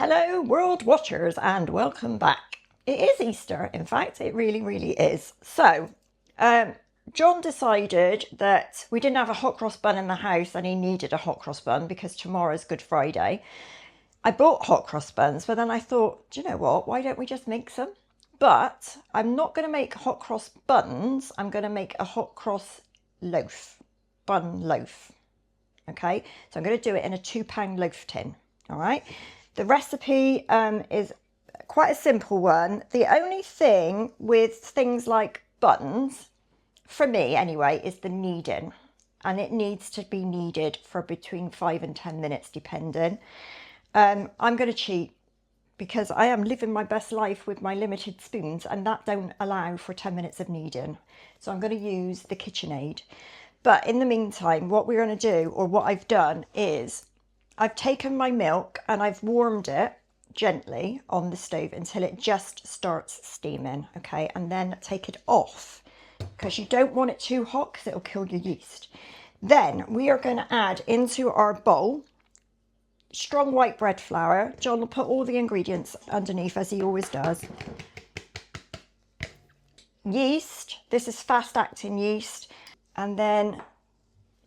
Hello world watchers and welcome back. It is Easter, in fact, it really is. So, John decided that we didn't have a hot cross bun in the house and he needed a hot cross bun because tomorrow's Good Friday. I bought hot cross buns, but then I thought, do you know what, why don't we just make some? But I'm not going to make hot cross buns, I'm going to make a hot cross loaf, bun loaf. Okay, so I'm going to do it in a £2 loaf tin, all right? The recipe is quite a simple one. The only thing with things like buns, for me anyway, is the kneading. And it needs to be kneaded for between 5 and 10 minutes, depending. I'm going to cheat because I am living my best life with my limited spoons and that don't allow for 10 minutes of kneading. So I'm going to use the KitchenAid. But in the meantime, what we're going to do, or what I've done, is I've taken my milk and I've warmed it gently on the stove until it just starts steaming, okay? And then take it off because you don't want it too hot because it'll kill your yeast. Then we are going to add into our bowl strong white bread flour. John will put all the ingredients underneath as he always does. Yeast, this is fast acting yeast. And then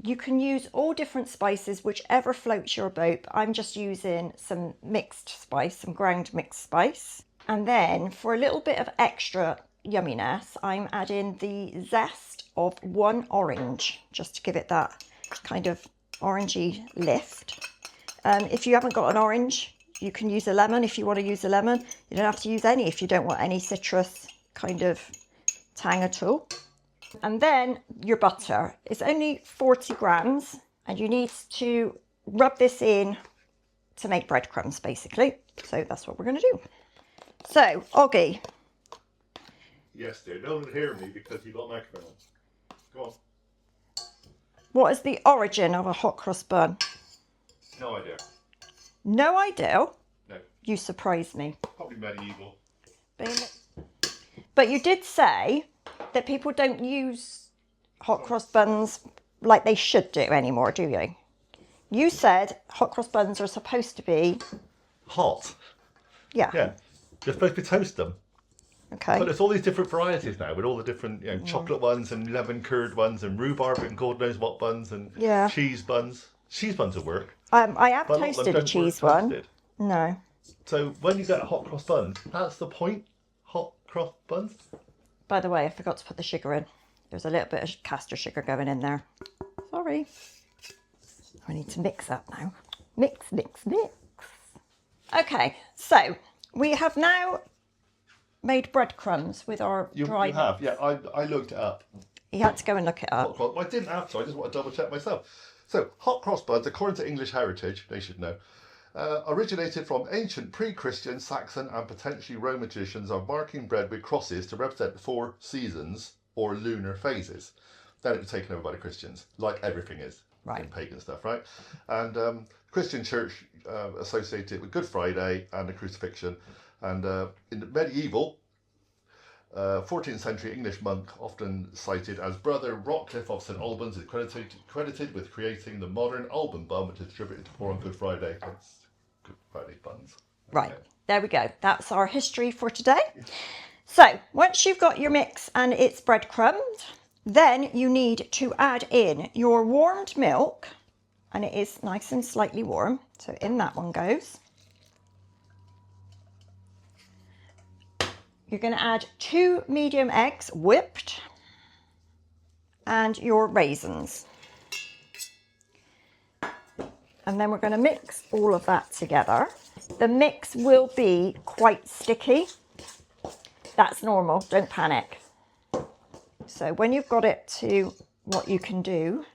you can use all different spices, whichever floats your boat. I'm just using some mixed spice, some ground mixed spice. And then for a little bit of extra yumminess, I'm adding the zest of one orange, just to give it that kind of orangey lift. If you haven't got an orange, you can use a lemon if you want to use a lemon. You don't have to use any if you don't want any citrus kind of tang at all. And then your butter is only 40 grams and you need to rub this in to make breadcrumbs basically. So that's what we're going to do. So, Oggie. Yes, dear. No one hear me because you got microphone on. Go on. What is the origin of a hot cross bun? No idea. No idea? No. You surprised me. Probably medieval. But you did say that people don't use hot cross buns like they should do anymore, do you? You said hot cross buns are supposed to be hot. Yeah. Yeah. You're supposed to toast them. Okay. But there's all these different varieties now with all the different, chocolate ones and lemon curd ones and rhubarb and God knows what buns and cheese buns. Cheese buns will work. I have toasted a cheese one. No. So when you get a hot cross bun, that's the point. Hot cross buns. By the way, I forgot to put the sugar in. There's a little bit of caster sugar going in there. Sorry. I need to mix that now. Mix. Okay, so we have now made breadcrumbs with our dry. You have, yeah. I looked it up. You had to go and look it up. I didn't have to. I just want to double check myself. So, hot cross buns, according to English Heritage, they should know, originated from ancient pre-Christian Saxon and potentially Roman traditions of marking bread with crosses to represent the 4 seasons or lunar phases. Then it was taken over by the Christians, like everything is in pagan stuff, right? And Christian church associated it with Good Friday and the crucifixion. And in the medieval, 14th century English monk, often cited as Brother Rockcliffe of St Albans, is credited with creating the modern Alban bun, which is distributed to poor on Good Friday. That's Good Friday buns. Right, there we go. That's our history for today. So once you've got your mix and it's breadcrumbed, then you need to add in your warmed milk, and it is nice and slightly warm. So in that one goes. You're going to add 2 medium eggs whipped and your raisins. And then we're going to mix all of that together. The mix will be quite sticky. That's normal, don't panic. So when you've got it to what you can do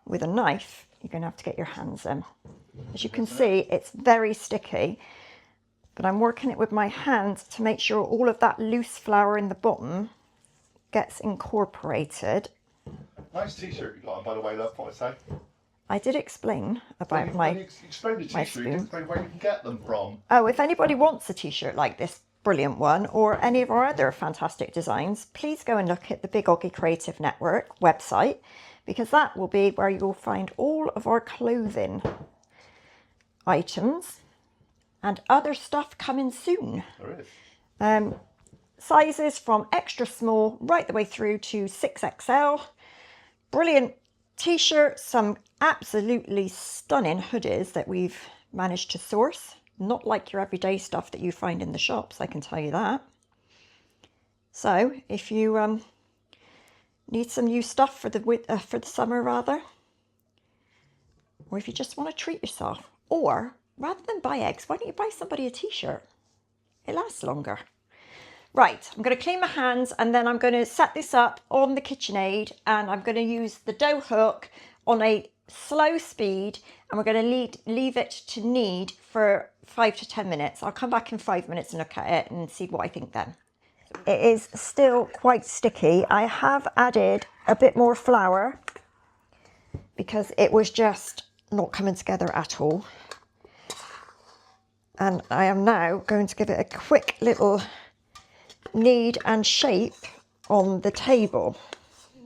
with a knife, you're going to have to get your hands in. As you can see, it's very sticky. But I'm working it with my hands to make sure all of that loose flour in the bottom gets incorporated. Nice t-shirt you got on, by the way, love, what I say. I did explain about my you explained the t-shirt, you didn't explain where you can get them from. Oh, if anybody wants a t-shirt like this brilliant one, or any of our other fantastic designs, please go and look at the Big OGGIE Creative Network website, because that will be where you'll find all of our clothing items and other stuff coming soon. There is. Sizes from extra small right the way through to 6XL. Brilliant t-shirts, some absolutely stunning hoodies that we've managed to source. Not like your everyday stuff that you find in the shops, I can tell you that. So if you need some new stuff for the summer rather, or if you just want to treat yourself, or rather than buy eggs, why don't you buy somebody a t-shirt? It lasts longer. Right, I'm going to clean my hands and then I'm going to set this up on the KitchenAid, and I'm going to use the dough hook on a slow speed, and we're going to leave it to knead for 5 to 10 minutes. I'll come back in 5 minutes and look at it and see what I think then. It is still quite sticky. I have added a bit more flour because it was just not coming together at all. And I am now going to give it a quick little knead and shape on the table.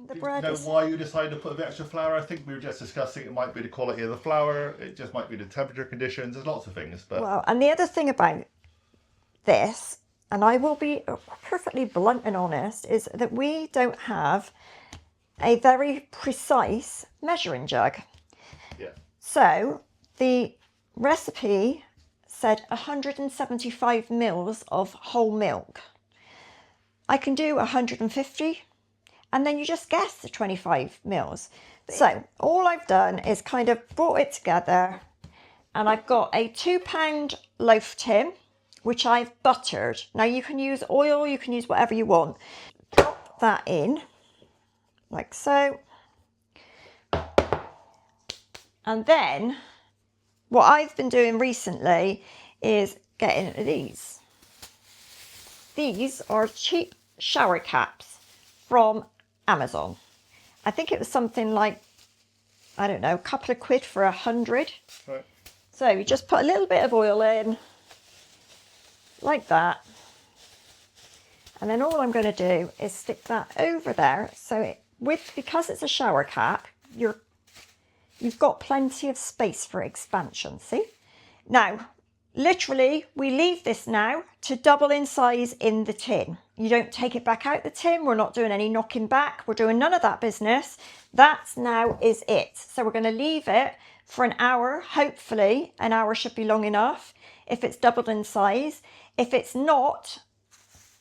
The bread. Do you know why you decided to put a bit extra flour? I think we were just discussing it might be the quality of the flour, it just might be the temperature conditions, there's lots of things. But well, and the other thing about this, and I will be perfectly blunt and honest, is that we don't have a very precise measuring jug. Yeah. So the recipe said 175 mils of whole milk. I can do 150, and then you just guess the 25 mils. So all I've done is kind of brought it together, and I've got a 2-pound loaf tin, which I've buttered. Now you can use oil, you can use whatever you want. Drop that in, like so. And then what I've been doing recently is getting these. These are cheap shower caps from Amazon. I think it was something like, I don't know, a couple of quid for 100. Right. So you just put a little bit of oil in, like that. And then all I'm going to do is stick that over there. So because it's a shower cap, you've got plenty of space for expansion, see? Now, literally, we leave this now to double in size in the tin. You don't take it back out the tin. We're not doing any knocking back. We're doing none of that business. That now is it. So we're going to leave it for an hour. Hopefully, an hour should be long enough if it's doubled in size. If it's not,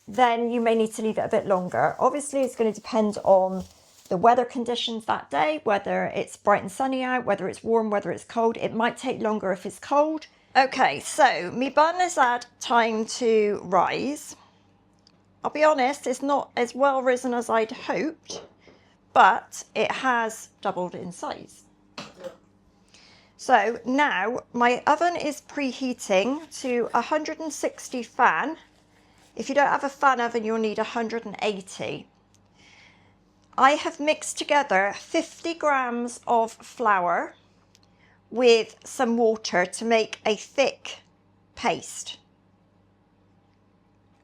then you may need to leave it a bit longer. Obviously, it's going to depend on the weather conditions that day, whether it's bright and sunny out, whether it's warm, whether it's cold. It might take longer if it's cold. Okay, so my bun has had time to rise. I'll be honest, it's not as well risen as I'd hoped, but it has doubled in size. So now my oven is preheating to 160 fan. If you don't have a fan oven, you'll need 180. I have mixed together 50 grams of flour with some water to make a thick paste,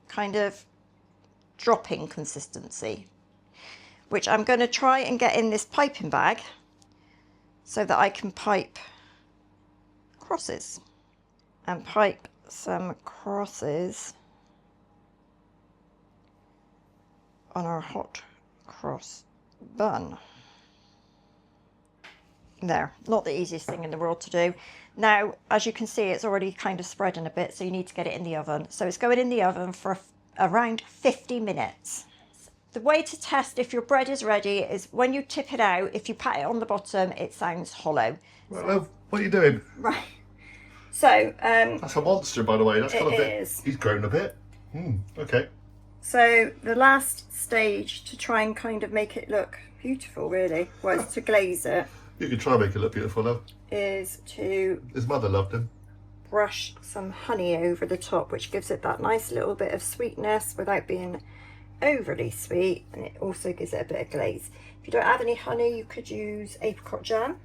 kind of dropping consistency, which I'm going to try and get in this piping bag so that I can pipe crosses and pipe some crosses on our hot cross bun. There, not the easiest thing in the world to do. Now, as you can see, it's already kind of spreading a bit, so you need to get it in the oven. So it's going in the oven for around 50 minutes. The way to test if your bread is ready is when you tip it out, if you pat it on the bottom, it sounds hollow. Well, what are you doing? Right. So, that's a monster, by the way. That's got a bit. Is. He's grown a bit. Okay. So the last stage to try and kind of make it look beautiful, really, was to glaze it. You can try and make it look beautiful, love. Is to His mother loved him. Brush some honey over the top, which gives it that nice little bit of sweetness without being overly sweet, and it also gives it a bit of glaze. If you don't have any honey, you could use apricot jam,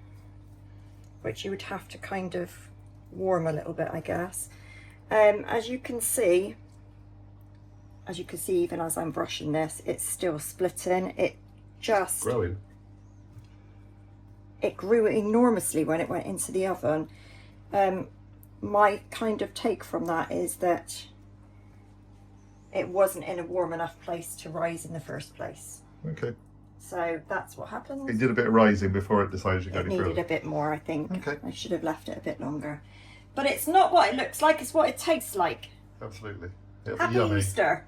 which you would have to kind of warm a little bit, I guess. As you can see even as I'm brushing this, it's still splitting. It just growing. It grew enormously when it went into the oven. my kind of take from that is that it wasn't in a warm enough place to rise in the first place. Okay. So that's what happened. It did a bit of rising before it decided to go It any needed further. a bit more, I think. Okay. I should have left it a bit longer. But it's not what it looks like, it's what it tastes like. Absolutely. It'll be Happy yummy. Easter.